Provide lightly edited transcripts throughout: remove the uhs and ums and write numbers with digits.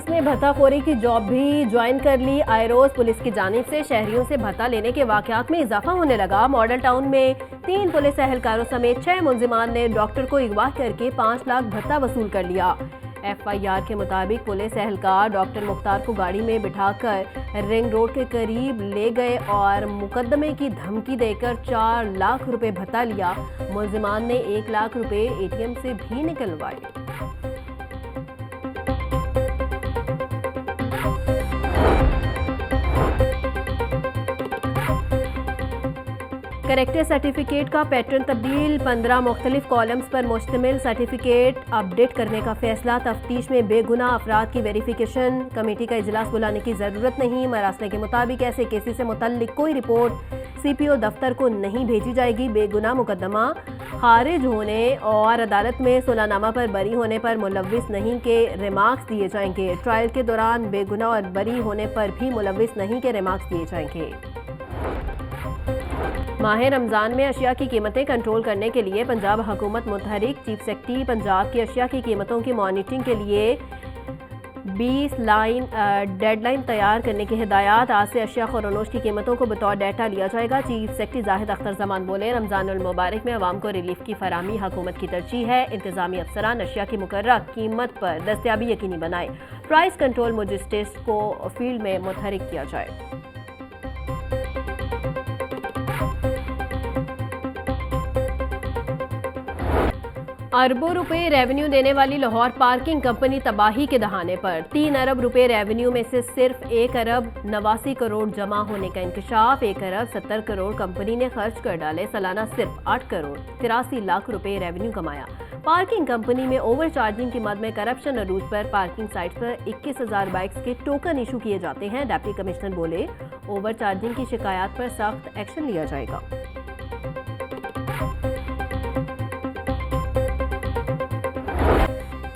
Police ने भत्ताखोरी की job भी ज्वाइन कर ली। आयरोज पुलिस की जानिब से शहरियों से भत्ता लेने के वाकयात में इजाफा होने लगा। मॉडल टाउन में 3 पुलिस एहलकारों समेत 6 मुलजिमान ने डॉक्टर को अगवा करके 5 लाख भत्ता वसूल कर लिया। FIR के मुताबिक पुलिस एहलकार डॉक्टर मुख्तार को गाड़ी में बिठाकर रिंग रोड के करीब ले गए और मुकदमे की धमकी देकर 4 लाख रुपए भत्ता लिया। मुलजिमान ने 1 लाख रुपए ATM से भी निकलवाए। करेक्टर सर्टिफिकेट का पैटर्न तब्दील। 15 मुख्तलिफ कॉलम्स पर मुश्तमिल सर्टिफिकेट अपडेट करने का फैसला। तफ्तीश में बेगुनाह अफराद की वेरिफिकेशन। कमेटी का इजलास बुलाने की जरूरत नहीं। मरासले के मुताबिक ऐसे केसेस से मुतल्लिक कोई रिपोर्ट CPO दफ्तर को नहीं भेजी जाएगी। बेगुनाह मुकदमा खारिज होने और अदालत में सुलहनामा पर बरी होने पर मुलव्विस नहीं के रिमार्क्स दिए जाएंगे। ट्रायल के दौरान बेगुनाह और बरी होने पर भी मुलव्विस नहीं के रिमार्क्स दिए जाएंगे। माह रमज़ान में अशिया की कीमतें कंट्रोल करने के लिए पंजाब हुकूमत मुतहरिक। चीफ सेक्रेटरी पंजाब की अशिया की कीमतों की मॉनिटरिंग के लिए 20 डेडलाइन तैयार करने की हिदायत। आज से अशिया खुरनोश की कीमतों को बतौर डाटा लिया जाएगा। चीफ सेक्रेटरी जाहिद अख्तर जमान बोले, रमज़ान उल मुबारक में अवाम को रिलीफ की फराहमी हुकूमत की तरजीह है। इंतजामी अफसरान अशिया की मुकर्रर कीमत पर दस्तयाबी यकीनी बनाए। प्राइस कंट्रोल मजिस्ट्रेट्स को फील्ड में मुतहरिक किया जाए। अरबों रुपए रेवेन्यू देने वाली लाहौर पार्किंग कंपनी तबाही के दहाने पर। 3 अरब रुपए रेवेन्यू में से सिर्फ 1 अरब 89 करोड़ जमा होने का इंकशाफ। 1 अरब 70 करोड़ कंपनी ने खर्च कर डाले। सालाना सिर्फ 8 करोड़ 83 लाख रुपए रेवेन्यू कमाया। पार्किंग कंपनी में ओवर चार्जिंग की मद में करप्शन अरूज पर पार्किंग साइट पर 21,000 बाइक्स के टोकन इशू किए जाते हैं। डिप्टी कमिश्नर बोले, ओवर चार्जिंग की शिकायत पर सख्त एक्शन लिया जाएगा।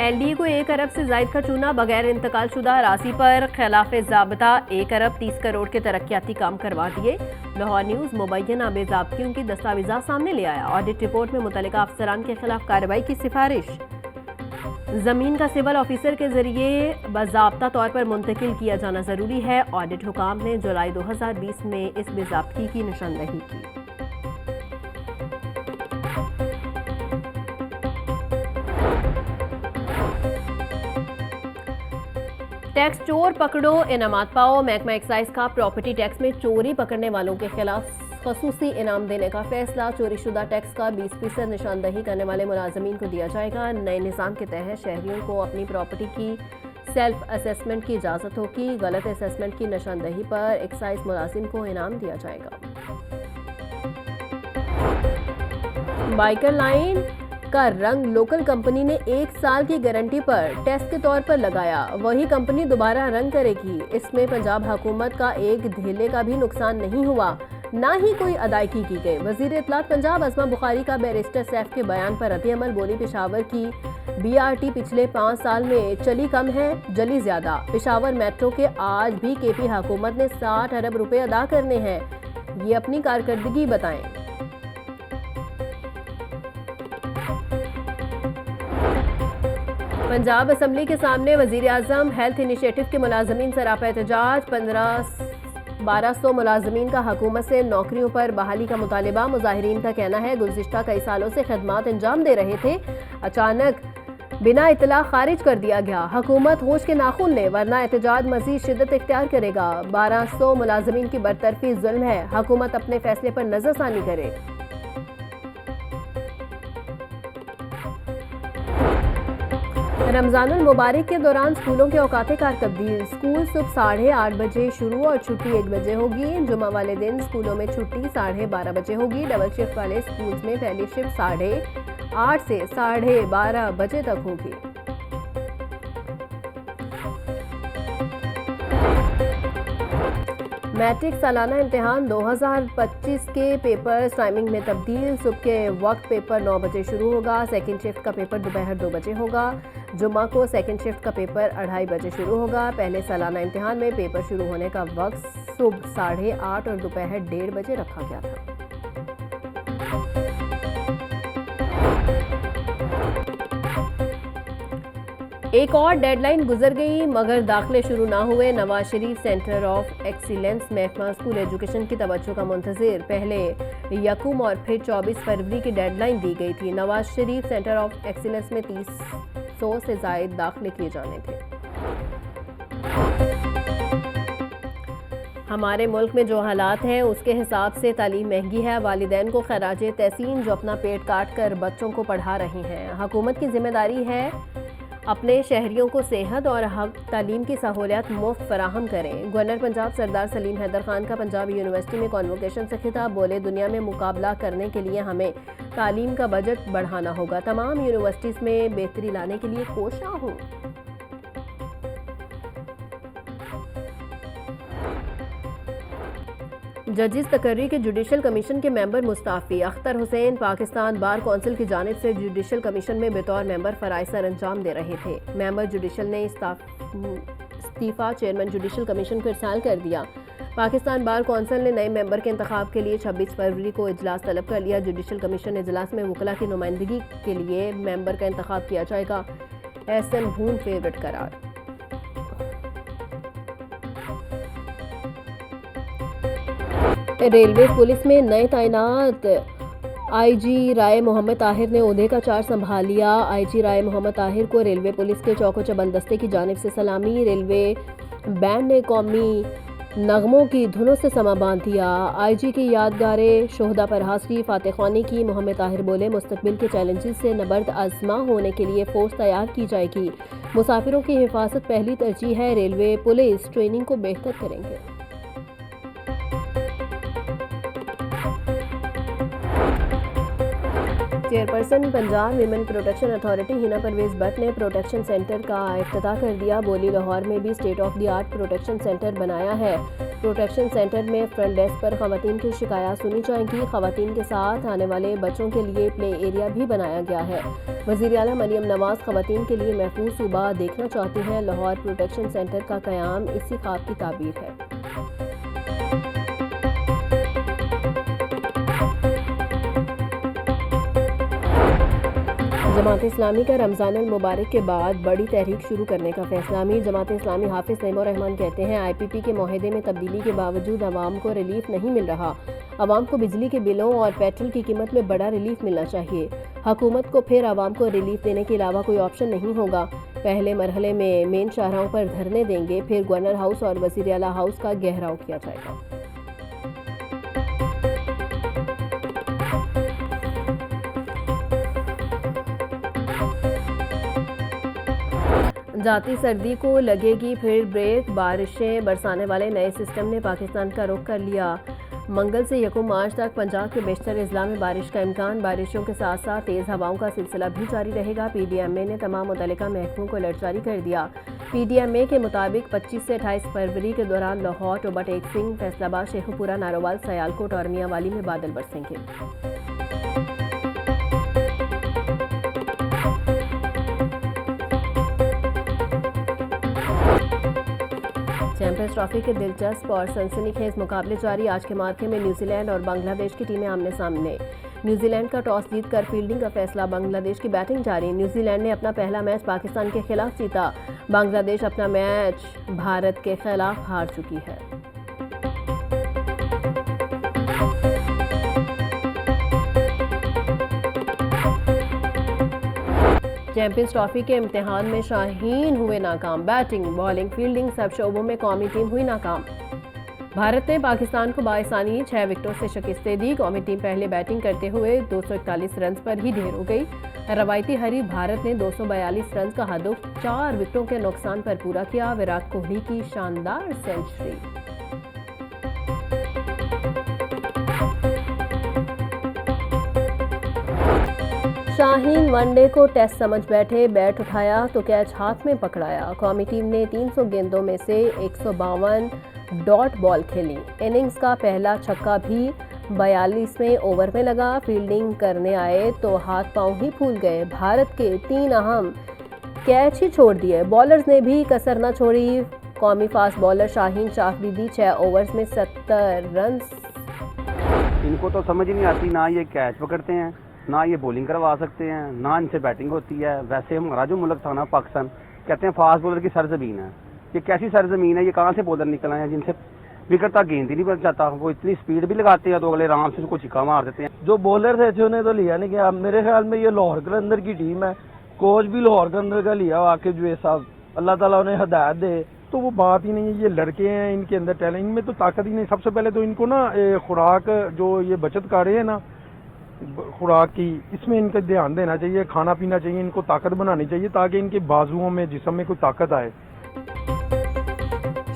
LDA को 1 अरब से जायद का चूना। बगैर इंतकाल शुदा राशि पर खिलाफ ज़ाब्ता 1 अरब 30 करोड़ के तरक्याती काम करवा दिए। लाहौर न्यूज़ मुबैना बेज़ाब्तियों की दस्तावेज़ात सामने ले आया। ऑडिट रिपोर्ट में मुतल्लिका अफसरान के खिलाफ कार्रवाई की सिफारिश। ज़मीन का सिविल ऑफिसर के जरिए बाज़ाब्ता तौर पर मुंतकिल किया जाना ज़रूरी है। ऑडिट हुकाम ने जुलाई 2020 में इस बेज़ाब्ती की निशानदही की। टैक्स चोर पकड़ो, इनामात पाओ। महकमा एक्साइज का प्रॉपर्टी टैक्स में चोरी पकड़ने वालों के खिलाफ खसूसी इनाम देने का फैसला। चोरी शुदा टैक्स का 20% निशानदही करने वाले मुलाजमीन को दिया जाएगा। नए निज़ाम के तहत शहरियों को अपनी प्रॉपर्टी की सेल्फ असेसमेंट की इजाज़त होगी। गलत असेसमेंट की निशानदही पर एक्साइज मुलाजिम को इनाम दिया जाएगा। बाइकर लाइन का रंग लोकल कंपनी ने 1 साल की गारंटी पर टेस्ट के तौर पर लगाया। वही कंपनी दोबारा रंग करेगी। इसमें पंजाब हुकूमत का एक धेले का भी नुकसान नहीं हुआ, ना ही कोई अदायगी की गई। वजीर इत्तलात पंजाब अज़मा बुखारी का बैरिस्टर सैफ के बयान पर रद्द-ए-अमल। बोली, पेशावर की BRT पिछले 5 साल में चली कम है, जली ज्यादा। पेशावर मेट्रो के आज भी KP हुकूमत ने 60 अरब रुपए अदा करने हैं। ये अपनी कारकर्दगी बताएं। पंजाब असम्बली के सामने वजीर आजम हेल्थ इनिशिएटिव के मुलाजमीन सरापा एहतजाज। 1200 मुलाजमीन का हुकूमत से नौकरियों पर बहाली का मुतालिबा। मुजाहिरीन का कहना है, गुज़िश्ता कई सालों से खदमात अंजाम दे रहे थे, अचानक बिना इतला खारिज कर दिया गया। हुकूमत होश के नाखून ले, वरना एहतजाज मजीद शिद्दत इख्तियार करेगा। 1200 मुलाजमीन की बरतरफी जुल्म है, हुकूमत अपने फैसले पर नजरसानी करे। रमज़ानुल मुबारक के दौरान स्कूलों के औकाते कार तब्दील। स्कूल सुबह 8:30 बजे शुरू और छुट्टी 1 बजे होगी। जुमा वाले दिन स्कूलों में छुट्टी 12:30 बजे होगी। डबल शिफ्ट वाले स्कूल्स में पहली शिफ्ट 8:30 से 12:30 बजे तक होगी। मैट्रिक सालाना इम्तिहान 2025 के पेपर टाइमिंग में तब्दील। सुबह के वक्त पेपर 9 बजे शुरू होगा। सेकंड शिफ्ट का पेपर दोपहर 2 बजे होगा। जुमा को सेकंड शिफ्ट का पेपर 2:30 बजे शुरू होगा। पहले सालाना इम्तिहान में पेपर शुरू होने का वक्त सुबह 8:30 और दोपहर 1:30 बजे रखा गया था। एक और डेडलाइन गुजर गई मगर दाखिले शुरू ना हुए। Nawaz Sharif centre of excellence महकमा स्कूल एजुकेशन की तवज्जो का मुंतजिर। पहले यकूम और फिर 24 फरवरी की डेडलाइन दी गई थी। Nawaz Sharif centre of excellence में 300 से जायद दाखिले किए जाने थे। हमारे मुल्क में जो हालात हैं उसके हिसाब से तालीम महंगी है। वालिदैन को खराजे तहसीन जो अपना पेट काट कर बच्चों को पढ़ा रही हैं। हुकूमत की जिम्मेदारी है अपने शहरियों को सेहत और हक तालीम की सहूलियत मुफ्त फराहम करें। गवर्नर पंजाब सरदार सलीम हैदर खान का पंजाब यूनिवर्सिटी में कॉन्वोकेशन से खिताब। बोले, दुनिया में मुकाबला करने के लिए हमें तालीम का बजट बढ़ाना होगा। तमाम यूनिवर्सिटीज़ में बेहतरी लाने के लिए कोशिश हूँ। जजिस तकर्री के जुडिशल कमीशन के member Mustafi. Akhtar Hussain Pakistan bar council की जानिब से जुडिशल कमीशन में बतौर मेंबर फ़राइज़ सर अंजाम दे रहे थे। मेंबर जुडिशल ने इस्तीफ़ा चेयरमैन जुडिशल कमीशन को इरसाल कर दिया। पाकिस्तान बार कौंसिल ने नए मेंबर के इंतखाब के लिए 26 फरवरी को इजलास तलब कर लिया। जुडिशल कमीशन इजलास में वकला की नुमाइंदगी के लिए मेंबर का इंतखाब किया जाएगा। एहसन भून फेवरेट करार। रेलवे पुलिस में नए तैनात आईजी राय मोहम्मद ताहिर ने ओहदे का चार्ज संभाल लिया। आईजी राय मोहम्मद ताहिर को रेलवे पुलिस के चौको चबंदस्ते की जानिब से सलामी। रेलवे बैंड ने कौमी नगमों की धुनों से समा बांध दिया। आईजी की यादगारे शोहदा पर हाजिरी फातह ख्वानी की। मोहम्मद ताहिर बोले, मुस्तकबिल के चैलेंजेस से नबर्द आजमा होने के लिए फोर्स तैयार की जाएगी। मुसाफिरों की हिफाजत पहली तरजीह है। रेलवे पुलिस ट्रेनिंग को बेहतर करेंगे। Chairperson Punjab women protection authority Hina Parvez Bhatt ने प्रोटेक्शन सेंटर का इफ्तिताह कर दिया। बोली, लाहौर में भी state of the art protection centre बनाया है। प्रोटेक्शन सेंटर में फ्रंट डेस्क पर खवातीन की शिकायत सुनी जाएंगी। खवातीन के साथ आने वाले बच्चों के लिए प्ले एरिया भी बनाया गया है। वज़ीर आला मरियम नवाज खवातीन के लिए महफूज सूबा देखना चाहती हैं। लाहौर प्रोटेक्शन सेंटर का क़याम इसी ख्वाब की ताबीर है। जमात इस्लामी का रमज़ान मुबारक के बाद बड़ी तहरीक शुरू करने का फैसला। अमीर जमात इस्लामी हाफिज़ नईमुर रहमान कहते हैं, IPP के मुआहदे में तब्दीली के बावजूद आवाम को रिलीफ नहीं मिल रहा। आवाम को बिजली के बिलों और पेट्रोल की कीमत में बड़ा रिलीफ मिलना चाहिए। हुकूमत को फिर आवाम को रिलीफ देने के अलावा कोई ऑप्शन नहीं होगा। पहले मरहले में मेन शाहराहों पर धरने देंगे, फिर गवर्नर हाउस और वज़ीर आला हाउस का घेराव किया जाएगा। जाती सर्दी को लगेगी फिर ब्रेक। बारिशें बरसाने वाले नए सिस्टम ने पाकिस्तान का रुख कर लिया। मंगल से 1 मार्च तक पंजाब के बेशतर अजला में बारिश का इम्कान। बारिशों के साथ साथ तेज़ हवाओं का सिलसिला भी जारी रहेगा। PDMA ने तमाम मुतल्लिका महकमों को अलर्ट जारी कर दिया। PDMA के मुताबिक 25 से 28 फरवरी के दौरान लाहौर, टोबा टेक सिंह, फैसलाबाद, शेखुपुरा, नारोवाल, सयालकोट और मियांवाली में बादल बरसेंगे। चैंपियंस ट्रॉफी के दिलचस्प और सनसनीखेज मुकाबले जारी। आज के मार्के में न्यूजीलैंड और बांग्लादेश की टीमें आमने सामने। न्यूजीलैंड का टॉस जीतकर फील्डिंग का फैसला, बांग्लादेश की बैटिंग जारी। न्यूजीलैंड ने अपना पहला मैच पाकिस्तान के खिलाफ जीता। बांग्लादेश अपना मैच भारत के खिलाफ हार चुकी है। चैंपियंस ट्रॉफी के इम्तिहान में शाहीन हुए नाकाम। बैटिंग, बॉलिंग, फील्डिंग सब शोबों में कौमी टीम हुई नाकाम। भारत ने पाकिस्तान को बाइसानी 6 विकेटों से शिकस्त दी। कौमी टीम पहले बैटिंग करते हुए 241 रन पर ही ढेर हो गई। रवायती हरीफ भारत ने 242 रन का हदफ 4 विकेटों के नुकसान पर पूरा किया। विराट कोहली की शानदार सेंचुरी। शाहीन वनडे को टेस्ट समझ बैठे। बैट उठाया तो कैच हाथ में पकड़ाया। कौमी टीम ने 300 गेंदों में से 152 डॉट बॉल खेली। इनिंग्स का पहला छक्का भी 42वें ओवर में लगा। फील्डिंग करने आए तो हाथ पांव ही फूल गए। भारत के 3 अहम कैच ही छोड़ दिए। बॉलर्स ने भी कसर न छोड़ी। कौमी fast bowler Shaheen Afridi 6 overs में 70 रन। इनको तो समझ ही नहीं आती, ना ये कैच पकड़ते हैं, ना ये बॉलिंग करवा सकते हैं, ना इनसे बैटिंग होती है। वैसे हमारा जो मुल्क था ना पाकिस्तान, कहते हैं फास्ट बॉलर की सरजमीन है। ये कैसी सरजमीन है, ये कहाँ से बॉलर निकल आए हैं जिनसे विकेट तक गेंद ही नहीं बच जाता। वो इतनी स्पीड भी लगाते हैं तो अगले आराम से उसको छिक्का मार देते हैं। जो बॉलर थे अच्छे उन्हें तो लिया नहीं गया। मेरे ख्याल में ये लाहौर के अंदर की टीम है, कोच भी लाहौर के अंदर का लिया वाकिफ जुवैद साहब, अल्लाह ताला उन्हें हिदायत दे। तो वो बात ही नहीं है, ये लड़के हैं, इनके अंदर टैलेंट, इनमें तो ताकत ही नहीं। सबसे पहले तो इनको ना खुराक जो ये बचत कर रहे हैं ना खुराक की, इसमें इनका ध्यान देना चाहिए, खाना पीना चाहिए, इनको ताकत बनानी चाहिए ताकि इनके बाजुओं में जिस्म में कोई ताकत आए।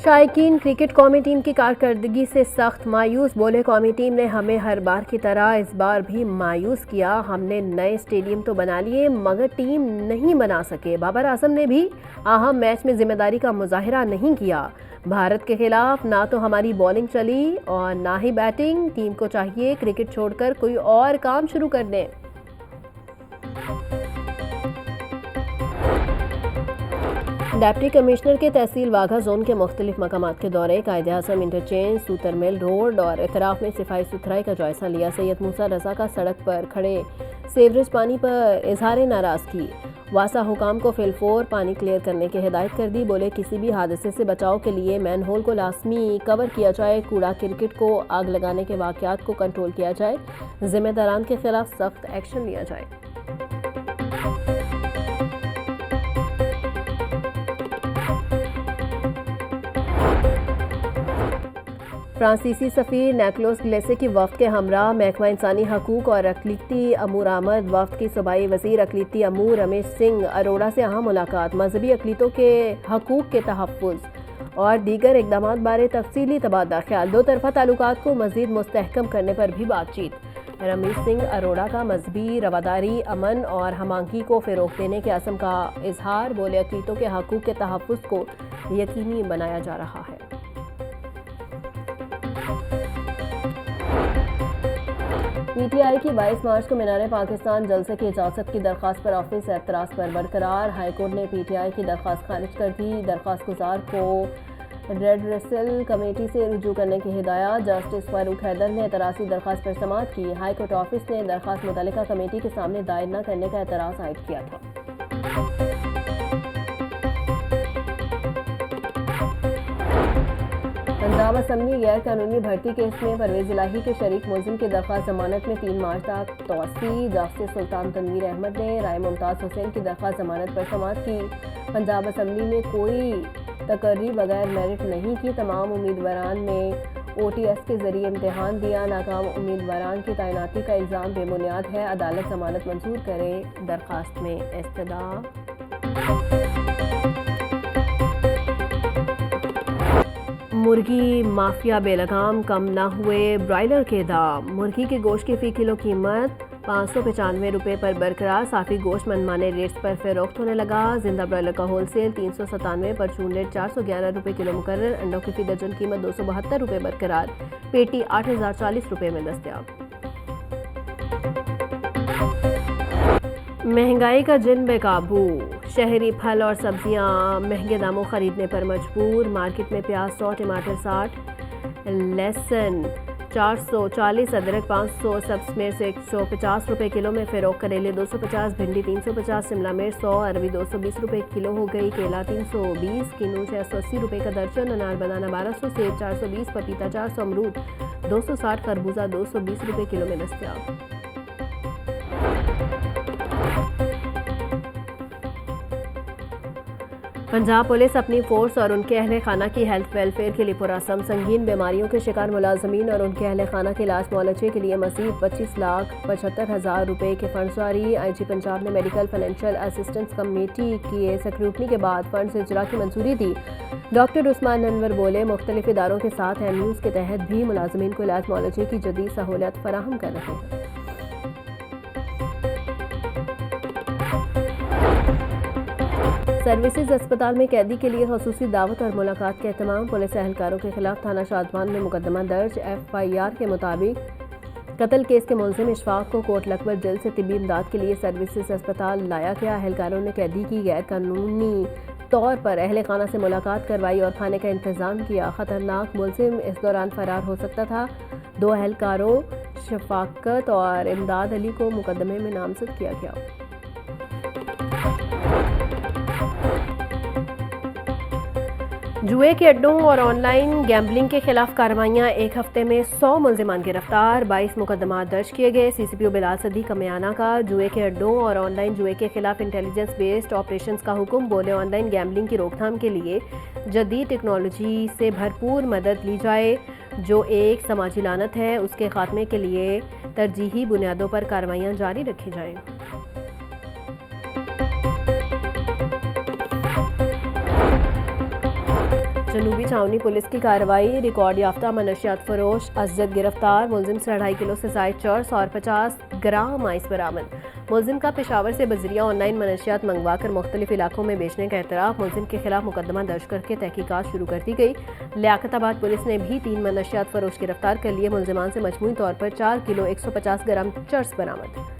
शायकीन क्रिकेट कौमी टीम की कारकर्दगी से सख्त मायूस, बोले कौमी टीम ने हमें हर बार की तरह इस बार भी मायूस किया। हमने नए स्टेडियम तो बना लिए मगर टीम नहीं बना सके। बाबर आजम ने भी अहम मैच में जिम्मेदारी का मुजाहिरा नहीं किया। भारत के खिलाफ ना तो हमारी बॉलिंग चली और ना ही बैटिंग। टीम को चाहिए क्रिकेट छोड़कर कोई और काम शुरू कर दें। डिप्टी कमिश्नर के तहसील वाघा जोन के मुख्तलिफ मकामात के दौरे, कायदे आज़म इंटरचेंज, सूतर मिल रोड और इतराफ़ में सफाई सुथराई का जायजा लिया। सैयद मूसा रजा का सड़क पर खड़े सीवरेज पानी पर इजहार नाराज़गी, वासा हुकाम को फिलफोर पानी क्लियर करने की हिदायत कर दी। बोले किसी भी हादसे से बचाव के लिए मैन होल को लाजमी कवर किया जाए, कूड़ा क्रिकेट को आग लगाने के वाक़यात को कंट्रोल किया जाए, जिम्मेदारान के खिलाफ सख्त एक्शन लिया जाए। फ्रांसीसी सफ़ीर निकोलस ग्लेसे की वफ़द के हमरा महकमा इंसानी हकूक़ और अक़लीती अमूर आमद वफ़द की सूबाई वज़ीर अक़लीती अमूर रमेश सिंह अरोड़ा से अहम मुलाकात, मजहबी अक़लीतों के हकूक़ के तहफ़्फ़ुज़ और दीगर इक़दामात बारे तफ़सीली तबादला ख्याल। दो तरफ़ा ताल्लुकात को मज़ीद मुस्तहकम करने पर भी बातचीत। रमेश सिंह अरोड़ा का मजहबी रवादारी, अमन और हमांगी को फ़रोग़ देने के अज़्म का इजहार। बोले अक़लीतों के हकूक़ के तहफ़्फ़ुज़ को यकीनी बनाया जा रहा है। पीटीआई की 22 मार्च को मीनार पाकिस्तान जलसे की इजाज़त की दरख्वास्त पर ऑफिस एतराज़ पर बरकरार। हाईकोर्ट ने पीटीआई की दरख्वास्त खारिज कर दी। दरख्वास्त गुजार को रेडरेसल कमेटी से रुजू करने की हिदायत। जस्टिस फारूक हैदर ने एतराज़ी दरख्वास्त पर समाअत की। हाईकोर्ट ऑफिस ने दरख्वास्त मुतल्लिका कमेटी के सामने दायर न करने का एतराज़ आयद किया था। पंजाब असम्बली गैर कानूनी भर्ती केस में परवेज इलाही के शरीक मुलजिम की दरख्वास्त जमानत में 3 मार्च तक तोसी। जस्टिस सुल्तान तनवीर अहमद ने राय मुमताज़ हुसैन की दरख्वास्त जमानत पर समाअत की। पंजाब असम्बली में कोई तकर्री बगैर मेरिट नहीं की। तमाम उम्मीदवारान ने OTS के जरिए इम्तिहान दिया। नाकाम उम्मीदवारान की तैनाती का इल्ज़ाम बेबुनियाद है। अदालत जमानत मंजूर करे। दरख्वास्त में इस्तदा। मुर्गी माफिया बेलगाम, कम न हुए ब्रायलर के दाम। मुर्गी के गोश्त की फ़ी किलो कीमत 595 रुपये पर बरकरार। साफ़ी गोश्त मनमाने रेट्स पर फरोख्त होने लगा। जिंदा ब्रायलर का होलसेल 397, परचून रेट 411 रुपये किलो मुकर्रर। अंडों की फ़ी दर्जन कीमत 272 रुपये बरकरार। पेटी 8040 रुपये में दस्तयाब। महंगाई का जिन बेकाबू, शहरी फल और सब्जियां महंगे दामों खरीदने पर मजबूर। मार्केट में प्याज 100, टमाटर 60, लहसुन 440, अदरक 500, सब्ज़ मिर्च 150 रुपये किलो में फ़रोख्त। करेले 250, भिंडी 350, शिमला मिर्च 100, अरबी 220 रुपये किलो हो गई। केला 320, किन्नू 680 रुपये का दर्जन। अनार बनाना 1200, सेब 420, पपीता 400, अमरूद 260, खरबूजा 220 रुपये किलो में दस्तयाब। पंजाब पुलिस अपनी फोर्स और उनके अहल खाना की हेल्थ वेलफेयर के लिए पुरअज़म। संगीन बीमारियों के शिकार मुलाजमीन और उनके अहल खाना के इलाज मुआलजे के लिए मज़ीद 25,75,000 रुपये के फंड जारी। IG पंजाब ने मेडिकल फाइनेंशियल असिस्टेंस कमेटी की स्क्रूटनी के बाद फंड इजरा की मंजूरी दी। डॉक्टर उस्मान अनवर बोले मुख्तलिफ इदारों के साथ MUs के तहत भी मुलाजमीन को इलाज मुआलजे की जदीद सहूलियत फराहम कर रहे हैं। सर्विसेज अस्पताल में कैदी के लिए खसूसी दावत और मुलाकात का एहतमाम। पुलिस एहलकारों के खिलाफ थाना शादमान में मुकदमा दर्ज। FIR के मुताबिक कत्ल केस के मुलजिम इशफाक को कोट लखपत जेल से तिब्बी इमदाद के लिए सर्विसेज अस्पताल लाया गया। एहलकारों ने कैदी की गैर कानूनी तौर पर अहले खाना से मुलाकात करवाई और खाने का इंतजाम किया। खतरनाक मुलजिम इस दौरान फरार हो सकता था। 2 एहलकारों शफाकत और इमदाद अली को मुकदमे में नामजद किया गया। जुए के अड्डों और ऑनलाइन गैम्बलिंग के खिलाफ कार्रवाइयां, एक हफ्ते में 100 मुलजिमान गिरफ्तार, 22 मुकदमा दर्ज किए गए। सीसीपीओ बिलाल सदीक कमियाना का जुए के अड्डों और ऑनलाइन जुए के खिलाफ इंटेलिजेंस बेस्ड ऑपरेशंस का हुक्म। बोले ऑनलाइन गैम्बलिंग की रोकथाम के लिए जदीद टेक्नोलॉजी से भरपूर मदद ली जाए, जो एक समाजी लानत है, उसके खात्मे के लिए तरजीही बुनियादों पर कार्रवाइयां जारी रखी जाएं। जनूबी छावनी पुलिस की कार्रवाई, रिकॉर्ड याफ्ता मनशियात फरोश अजद गिरफ्तार, मुलजिम से 2.5 किलो से जायद चर्स और 50 ग्राम आइस बरामद। मुलजिम का पेशावर से बजरिया ऑनलाइन मनशियात मंगवा कर मुख्तलिफ इलाकों में बेचने का एतराफ़। मुलजिम के खिलाफ मुकदमा दर्ज करके तहकीकात शुरू कर दी गई। लियाकताबाद पुलिस ने भी 3 मनशियात फरोश गिरफ्तार कर लिए। मुलजिमान से मजमूई तौर पर 4 किलो 150 ग्राम चर्स बरामद।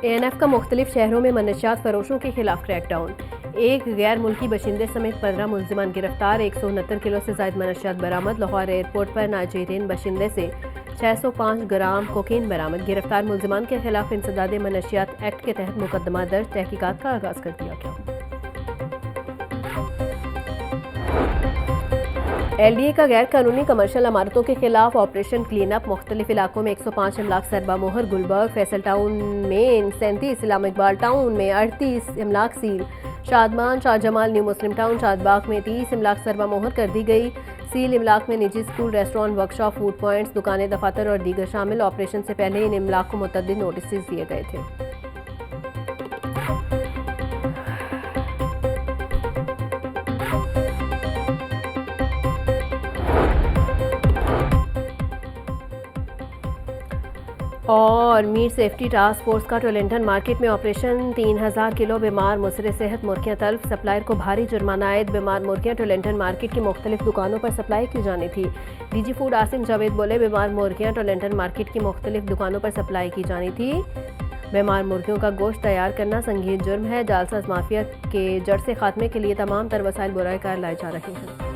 ANF का मुख्तलिफ शहरों में मनशियात फरोशों के खिलाफ क्रैकडाउन, एक गैर मुल्की बशिंदे समेत 15 मुलजिमान गिरफ्तार, 169 किलो से जायद मनशियात बरामद। लाहौर एयरपोर्ट पर नाइजीरियन बशिंदे से 605 ग्राम कोकीन बरामद। गिरफ्तार मुलजिमान के खिलाफ इंसदाद मनशियात एक्ट के तहत मुकदमा दर्ज, तहकीकात का आगाज कर दिया गया। LDA का गैर कानूनी कमर्शियल इमारतों के खिलाफ ऑपरेशन क्लीन अप, मुख्तलिफ इलाकों में 105 इमलाक सरबा मोहर। गुलबर्ग, फैसल टाउन में 37, इस्लाम इकबाल टाउन में 38 इमलाक सील। शादमान, शाहजमाल, न्यू मुस्लिम टाउन, शादबाग में 30 इमलाक सरबा मोहर कर दी गई। सील इमलाक में निजी school, restaurant, workshop, food points, दुकानें, दफातर और दीगर शामिल। ऑपरेशन से पहले इन इमलाक को मुतअद्दिद नोटिस दिए गए थे। और मीट सेफ्टी टास्क फोर्स का टोलेंटन मार्केट में ऑपरेशन, 3000 किलो बीमार मुसरे सेहत मुर्गियां तल्फ, सप्लायर को भारी जुर्माना आयद। बीमार मुर्गियां टोलेंटन मार्केट की मुख्तलिफ दुकानों पर सप्लाई की जानी थी। DG फूड आसिम जावेद बोले बीमार मुर्गियां टोलेंटन मार्केट की मुख्तलिफ दुकानों पर सप्लाई की जानी थी। बीमार मुर्गियों का गोश्त तैयार करना संगीन जुर्म है। जालसाज माफिया के जड़ से खात्मे के लिए तमाम तर वसाइल बुराई कार लाए जा रहे हैं।